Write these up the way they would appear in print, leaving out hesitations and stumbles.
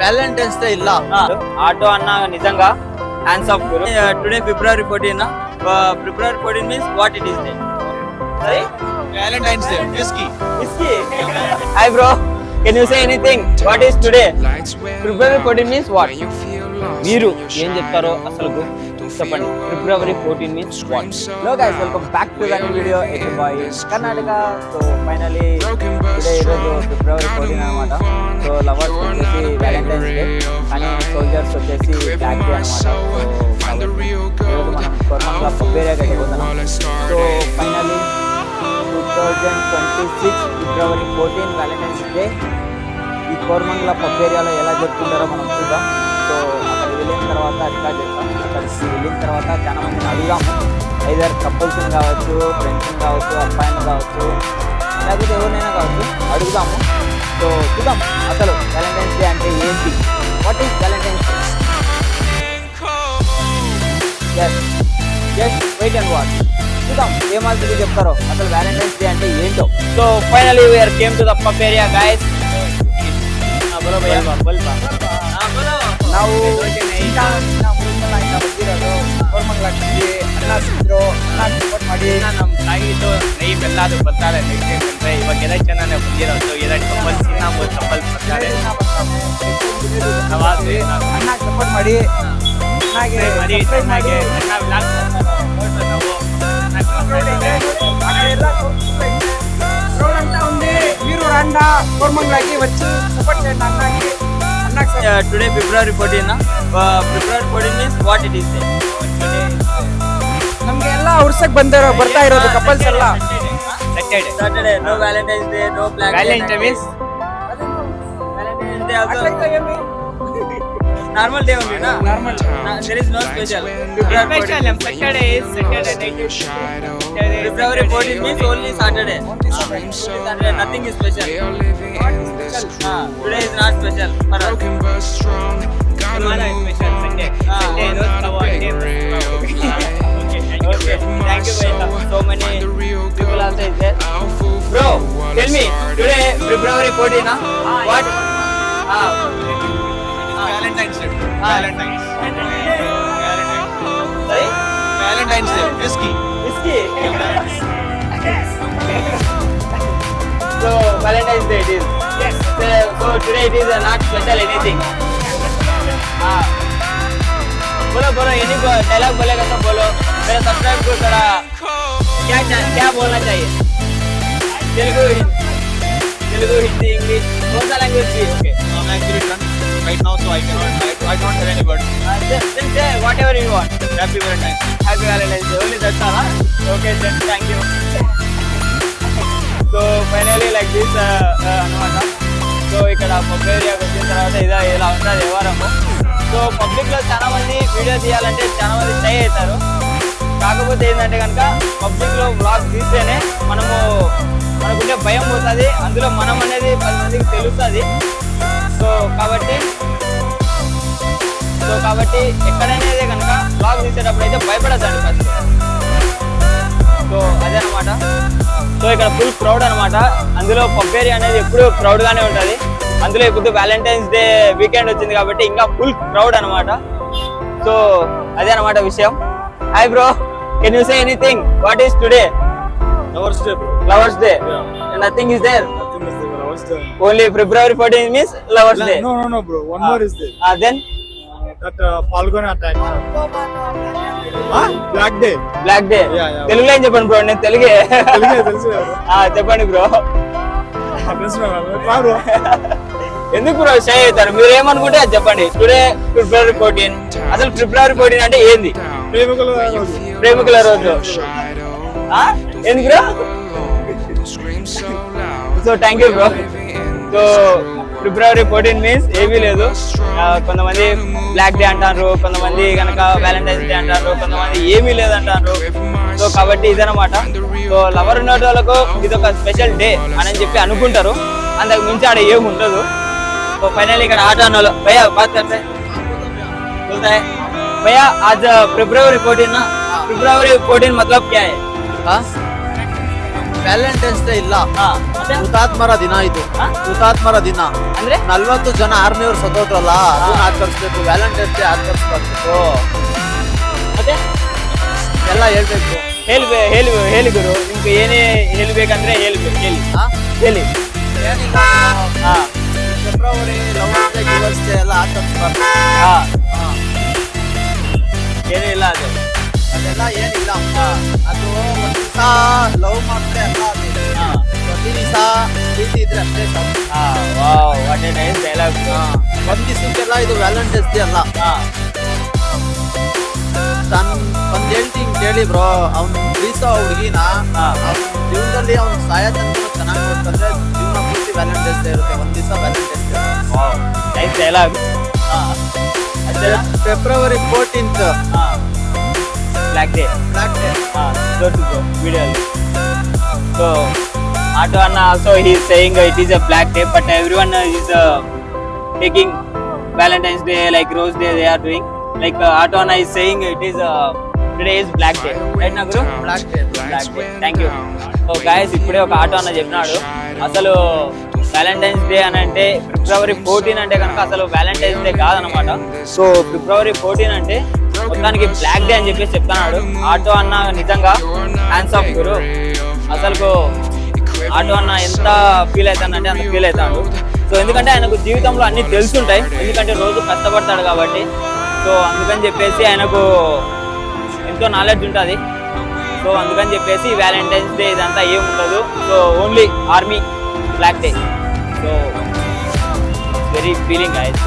Valentine's day ಇಲ್ಲ. Auto అన్న నిజంగా hands of Guru. Today February 14 February 14 means what it is day. Sorry? Valentine's day whiskey. Hi bro, can you say anything? What is today? February 14 means what? మీరు ఏం చెప్తారో అసలు చెప్పండి. February 14 means what? Hello guys, welcome back to the new video. It's by Karnataka. So finally today ఈరోజు February 14 అన్నమాట. So lovers వచ్చేసి Valentine's Day, కానీ soldiers వచ్చేసి బ్లాక్ డే అన్నమాట. సో ఈరోజు మనం కొర్మంగళ పబ్బేరియా కట్టిపోతున్నాం. So finally 2026 February 14 Valentine's Day ఈ కోరమంగళ పబ్బేరియాలో ఎలా జరుపుకుంటారో మనం చూద్దాం. సో అక్కడ వెళ్ళిన తర్వాత రికార్డ్ చేస్తాం. అక్కడికి వెళ్ళిన తర్వాత చాలా మందిని అడుగుదాం, ఐదర్ కపుల్స్ని కావచ్చు, ఫ్రెండ్స్ని కావచ్చు, అబ్బాయిని కావచ్చు, లేకపోతే ఎవరినైనా కావచ్చు, అడుగుదాము. సో చూద్దాం అసలు వ్యాలంటైన్స్ డే అంటే ఏంటి, what is Valentine's Day. Just wait and watch. చూద్దాం ఏమాత్రం చెప్తారో అసలు వ్యాలంటైన్స్ డే అంటే ఏంటో. So finally we are came to the Pubberia guys. बोलो भैया बोल बा ನಾವು ಬಂದಿರೋದು ಕೋರಮಂಗಲಕ್ಕೆ. ಅನ್ನ ಸಿಕ್ಕರು, ಅನ್ನ ಸಪೋರ್ಟ್ ಮಾಡಿ ನಮ್ಮ ತಾಯಿದು ನೈ ಬೆಲ್ಲದು ಬರ್ತಾರೆ. ನೆಕ್ಸ್ಟ್ ಇವಾಗ 2 ಜನನೇ ಬಂದಿರೋದು. 2 ಕಪಲ್ಸ್ ಇನ್ನೂ ಕಪಲ್ಸ್ ಬರ್ತಾರೆ. ಅನ್ನ ಸಪೋರ್ಟ್ ಮಾಡಿ ಚೆನ್ನಾಗಿ మీరు రండా కోరమంగళకి వచ్చి సపోర్ట్ చేయండి అన్నకి. Today February 14 February 14 means what it is day. ನಮ್ಗೆ ಎಲ್ಲ ಉರ್ಸಕ್ ಬರ್ತಾ ಇರೋದು ಕಪಲ್ಸ್ ಎಲ್ಲ. Saturday no Valentine's Day, no Black Valentine's means Valentine's Day also normal day only na. Normal. There is no special. Saturday is Saturday night. February 14 means only Saturday. Saturday nothing is special. Today is not special for us. Tomorrow is special. Sunday. Sunday is okay. Thank you very much. So many people also is there. Bro, tell me today February 14 what? Valentine's day. Sorry? Valentine's day whiskey. So Valentine's Day it is. Yes. So today it is not special anything. बोलो any dialogue बोलेगा तो बोलो. मेरे subscribe को थोड़ा क्या बोलना चाहिए. तेलुगु, हिंदी, इंग्लिश, कौन सा लैंग्वेज भी? Okay. I'm actually drunk right now, so I don't have any words. Then say whatever you want. Happy Valentine's. Happy Valentine's Day. Only that's all, huh? Okay, then thank you. So finally like this అన్నమాట. So ఇక్కడ పబ్బేరియాకి వచ్చిన తర్వాత ఇలా ఉంటుంది వ్యవహారము. So పబ్లిక్లో చాలా మంది వీడియో తీయాలంటే చాలా మంది ట్రై అవుతారు. కాకపోతే ఏంటంటే కనుక పబ్లిక్లో వ్లాగ్ తీస్తేనే మనకుండే భయం పోతుంది, అందులో మనం అనేది 10 మందికి తెలుస్తుంది. సో కాబట్టి ఎక్కడనేది కనుక వ్లాగ్ తీసేటప్పుడు అయితే భయపడద్దండి ఫస్ట్. సో అదే అనమాట. సో ఇక్కడ ఫుల్ క్రౌడ్ అనమాట. అందులో పబ్బేరియా అనేది ఎప్పుడు క్రౌడ్గానే ఉంటుంది. అందులో ఇప్పుడు వ్యాలంటైన్స్ డే వీకెండ్ వచ్చింది కాబట్టి ఇంకా ఫుల్ క్రౌడ్ అనమాట. సో అదే అనమాట విషయం. Hi bro, can you say anything, what is today? Lovers Day. Nothing is there. Only February 14 means Lovers Day. No bro, one more is there. Then that Falguni attack. Black Day. Yeah. తెలుగులో ఏం చెప్పండి bro, నేను తెలుగే. తెలుసు చెప్పండి bro. bro. ఎందుకు bro shy అవుతారు? మీరు ఏమనుకుంటే అది చెప్పండి. Today February 14. అసలు February 14 అంటే ఏంది? ప్రేమికుల రోజు. ఎందుకు bro? So thank you bro. So February 14 means ఏమీ లేదు. కొంతమంది బ్లాక్ డే అంటారు, కొంతమంది కనుక వ్యాలంటైన్స్ డే అంటారు, కొంతమంది ఏమీ లేదు అంటారు. సో కాబట్టి ఇదనమాట. సో లవర్ ఉన్న వాళ్ళకు ఇది ఒక స్పెషల్ డే అని చెప్పి అనుకుంటారు, అంతకు మించి ఆడ ఏమి ఉండదు. సో ఫైనల్లీ ఇక్కడ ఆటో అన్న భయ్యా బాత్ करते हैं भैया आज February 14 ना. February 14 मतलब क्या है? ವ್ಯಾಲೆಂಟೈನ್ಸ್ ಡೇ ಇಲ್ಲ, ಮತ್ತೆ ಹುತಾತ್ಮರ ದಿನ ಇದು. ಹಾ? ಹುತಾತ್ಮರ ದಿನ ಅಂದ್ರೆ 40 ಜನ ಆರ್ಮಿಯವ್ರು ಸತ್ತೋದ್ರಲ್ಲ, ಅದನ್ನ ಆಚರಿಸ್ಬೇಕು. Valentine's day ಆಚರಿಸ್ಬಾರ್ದು. ಓ ಮತ್ತೆ ಎಲ್ಲ ಹೇಳ್ಬೇಕು. ಹೇಳಿ ಗುರು, ನಿಮ್ಗೆ ಏನೇ ಹೇಳ್ಬೇಕಂದ್ರೆ ಹೇಳಿ ಹಾ? ಹೇಳಿ. ಏನಿಲ್ಲ, ಹಾ February lovers day givers day ಎಲ್ಲ ಆಚರಿಸ್ಬಾರ್ದು. ಹಾ ಏನೂ ಇಲ್ಲ ಅದು. ಅದೆಲ್ಲ ಏನಿಲ್ಲ. ಅದು ಒಂದ್ ದಿವಸ ಲವ್ ಮಾಡಿದ್ರೆ ಅಲ್ಲ, ಅದು ಹಾ ಪ್ರತಿ ದಿವಸ ಪ್ರೀತಿ ಇದ್ರೆ ಅಷ್ಟೇ ಸಾಕು. Wow what A nice dialogue. ಒಂದ್ ದಿವಸಕ್ಕೆಲ್ಲ ಇದು ವ್ಯಾಲೆಂಟೈನ್ಸ್ ಡೇ ಅಲ್ಲ. ಒಂದ್ ಹೇಳ್ತೀನಿ ಕೇಳಿ ಬ್ರೋ, ಅವ್ನು ಪ್ರೀತಿಸೋ ಹುಡುಗಿನ ಅವ್ನ ಜೀವನದಲ್ಲಿ ಅವ್ನು ಸಾಯ ತನಕ ಚೆನ್ನಾಗಿ ನೋಡ್ಕೊಂಡ್ರೆ ಜೀವನ ಪೂರ್ತಿ ವ್ಯಾಲೆಂಟೈನ್ಸ್ ಡೇ ಇರುತ್ತೆ. ಒಂದ್ ದಿವಸ Valentine's day. Wow nice dialogue. February 14th black day. Black day. ತೋರಿಸಿದ್ರು ವಿಡಿಯೋಲಿ. ಸೊ ಆಟೋ ಅಣ್ಣ also he is saying it is a black day, but everyone is taking Valentine's Day like Rose Day they are doing. Like Auto Anna is saying it is today is black day, right na guru? Black day. Black day. Thank you. So guys, ఇప్పుడే ఒక auto అన్న చెప్పినాడు అసలు Valentine's day అని అంటే ఫిబ్రవరి 14 అంటే కనుక అసలు వ్యాలంటైన్స్ డే కాదనమాట. సో ఫిబ్రవరి 14 అంటే మొత్తానికి బ్లాక్ డే అని చెప్పేసి చెప్తున్నాడు ఆటో అన్న. నిజంగా హ్యాండ్స్ ఆఫ్ గురు. అసలు ఆటో అన్న ఎంత ఫీల్ అవుతానంటే అంత ఫీల్ అవుతాడు. సో ఎందుకంటే ఆయనకు జీవితంలో అన్ని తెలుసుంటాయి, ఎందుకంటే రోజు కష్టపడతాడు కాబట్టి. సో అందుకని చెప్పేసి ఆయనకు ఎంతో నాలెడ్జ్ ఉంటుంది. సో అందుకని చెప్పేసి వ్యాలంటైన్స్ డే ఇదంతా ఏమి ఉండదు. So only army black day. So very feeling guys.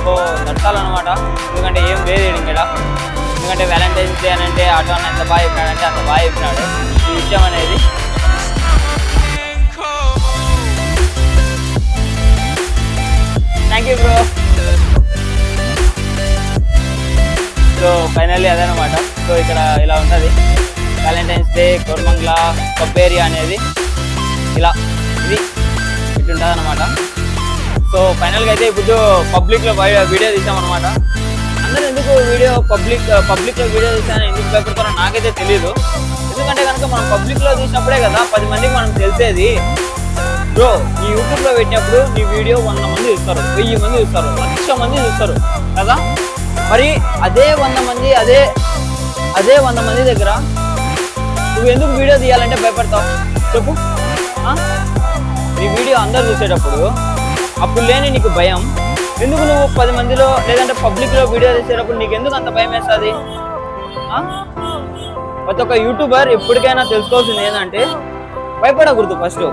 So నడచాలన్నమాట, ఎందుకంటే ఏం లేదు ఇక్కడ. ఎందుకంటే వ్యాలంటైన్స్ డే అని అంటే ఆటో అన్న ఎంత బాగా చెప్పినాడంటే అంత బాగా చెప్పినాడు ఈ విషయం అనేది. Thank you bro. So finally అదనమాట. సో ఇక్కడ ఇలా ఉంటుంది Valentine's day Koramangala pub area అనేది. ఇలా ఇది ఇట్లుంటుంది అనమాట. సో ఫైనల్గా అయితే ఇప్పుడు పబ్లిక్లో వీడియో తీసామన్నమాట. అందరూ ఎందుకు పబ్లిక్లో వీడియో తీసాను ఎందుకు భయపడతారో నాకైతే తెలియదు. ఎందుకంటే కనుక మనం పబ్లిక్లో తీసినప్పుడే కదా 10 మందికి మనం తెలిసేది. బ్రో నీ యూట్యూబ్లో పెట్టినప్పుడు నీ వీడియో 100 మంది చూస్తారు, 1000 మంది చూస్తారు, 1,00,000 మంది చూస్తారు కదా. మరి అదే 100 మంది అదే 100 మంది దగ్గర నువ్వు ఎందుకు వీడియో తీయాలంటే భయపడతావు చెప్పు? నీ వీడియో అందరు చూసేటప్పుడు అప్పుడు లేని నీకు భయం ఎందుకు? నువ్వు 10 మందిలో లేదంటే పబ్లిక్లో వీడియో తీసేటప్పుడు నీకు ఎందుకు అంత భయం వేస్తుంది? ప్రతి ఒక్క యూట్యూబర్ ఎప్పటికైనా తెలుసుకోవాల్సింది ఏంటంటే భయపడకూడదు. ఫస్ట్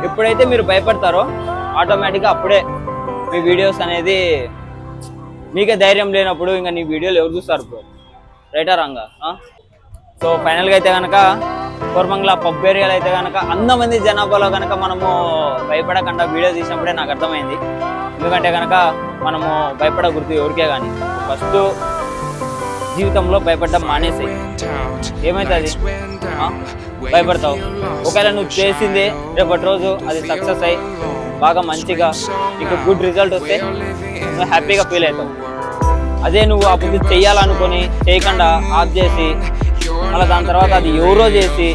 ఎప్పుడైతే మీరు భయపడతారో ఆటోమేటిక్గా అప్పుడే మీ వీడియోస్ అనేది మీకే ధైర్యం లేనప్పుడు ఇంకా నీ వీడియోలు ఎవరు చూస్తారు బ్రో? రైటా రాంగా? సో ఫైనల్గా అయితే కనుక కోరమంగళ పబ్ ఏరియాలో అయితే కనుక 100 మంది జనాభాలో కనుక మనము భయపడకుండా వీడియో తీసినప్పుడే నాకు అర్థమైంది. ఎందుకంటే కనుక మనము భయపడకూడదు ఎవరికే కానీ. ఫస్ట్ జీవితంలో భయపడడం మానేసి ఏమవుతుంది? భయపడతావు. ఒకవేళ నువ్వు చేసిందే రేపటి రోజు అది సక్సెస్ అయ్యి బాగా మంచిగా నీకు గుడ్ రిజల్ట్ వస్తే నువ్వు హ్యాపీగా ఫీల్ అవుతావు. అదే నువ్వు అప్పుడు చెయ్యాలనుకొని చేయకుండా ఆఫ్ చేసి మళ్ళీ దాని తర్వాత అది ఎవరో చేసి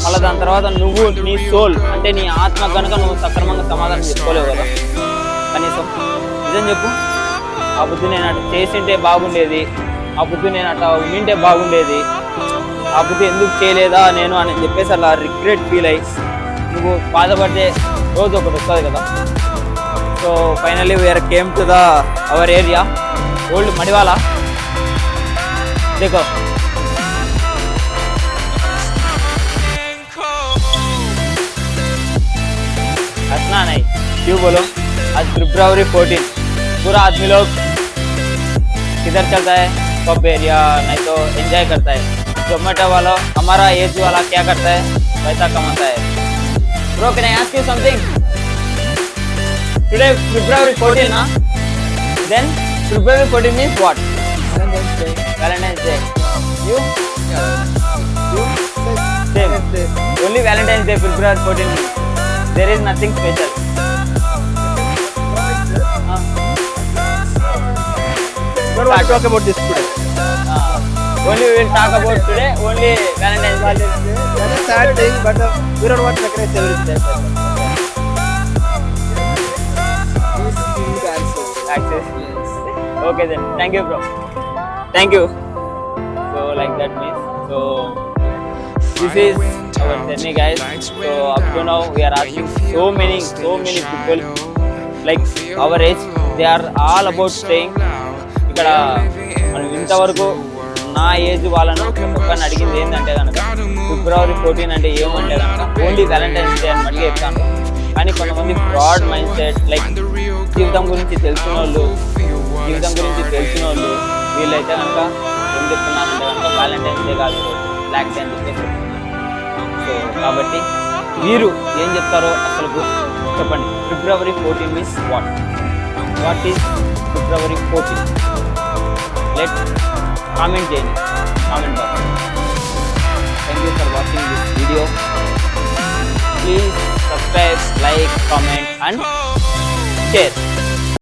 మళ్ళీ దాని తర్వాత నువ్వు నీ సోల్ అంటే నీ ఆత్మ కనుక నువ్వు సక్రమంగా సమాధానం చెప్పుకోలేవు కదా. కనీసం నిజం చెప్పు, ఆ బుద్ధి నేను అట్లా చేసింటే బాగుండేది, ఆ బుద్ధి నేను అట్లా ఉండింటే బాగుండేది, ఆ బుద్ధి ఎందుకు చేయలేదా నేను అని చెప్పేసి అలా రిగ్రెట్ ఫీల్ అయ్యి నువ్వు బాధపడితే రోజు ఒకటి వస్తుంది కదా. So finally we are came to the our area old Madiwala. देखो हंसना नहीं, क्यों बोलो? आज फरवरी 14 पूरा आदमी लोग किधर चलता है? पब एरिया, नहीं तो एंजॉय करता है. जोमेटो वाला हमारा एज वाला क्या करता है? पैसा कमाता है. Bro, can I ask you something? Today February 14 ना? Then February 14 means what? Valentine's Day. You? Same. Only Valentine's Day, February 14. There is nothing special. What do you talk about this today? Only will talk about today only Valentine's day. That's a sad thing, but we don't want to recognize everything. Access. Okay then. Thank you, bro. Thank you. So like that means so this is our journey, guys. So up to now we are asking so many people like our age. They are all about staying. ఇక్కడ మనం ఇంతవరకు నా age వాళ్ళను ఒక్కని అడిగింది ఏంటంటే కనుక February 14 అంటే ఏమంటే కనుక ఓన్లీ వ్యాలంటైన్స్ డే అని మళ్ళీ చెప్తాను. కానీ కొంతమంది బ్రాడ్ మైండ్ సెట్ లైక్ జీవితం గురించి తెలిసిన వాళ్ళు వీళ్ళైతే కనుక ఏం చెప్తున్నారంటే కనుక వ్యాలంటైన్స్ డే కాదు బ్లాక్ డే అని చెప్పేసి చెప్తున్నారు. సో కాబట్టి మీరు ఏం చెప్తారో అసలు చెప్పండి. February 14 means what is February 14? Let comment చేయండి comment box. Thank you for watching this video. Please subscribe, like, comment and share.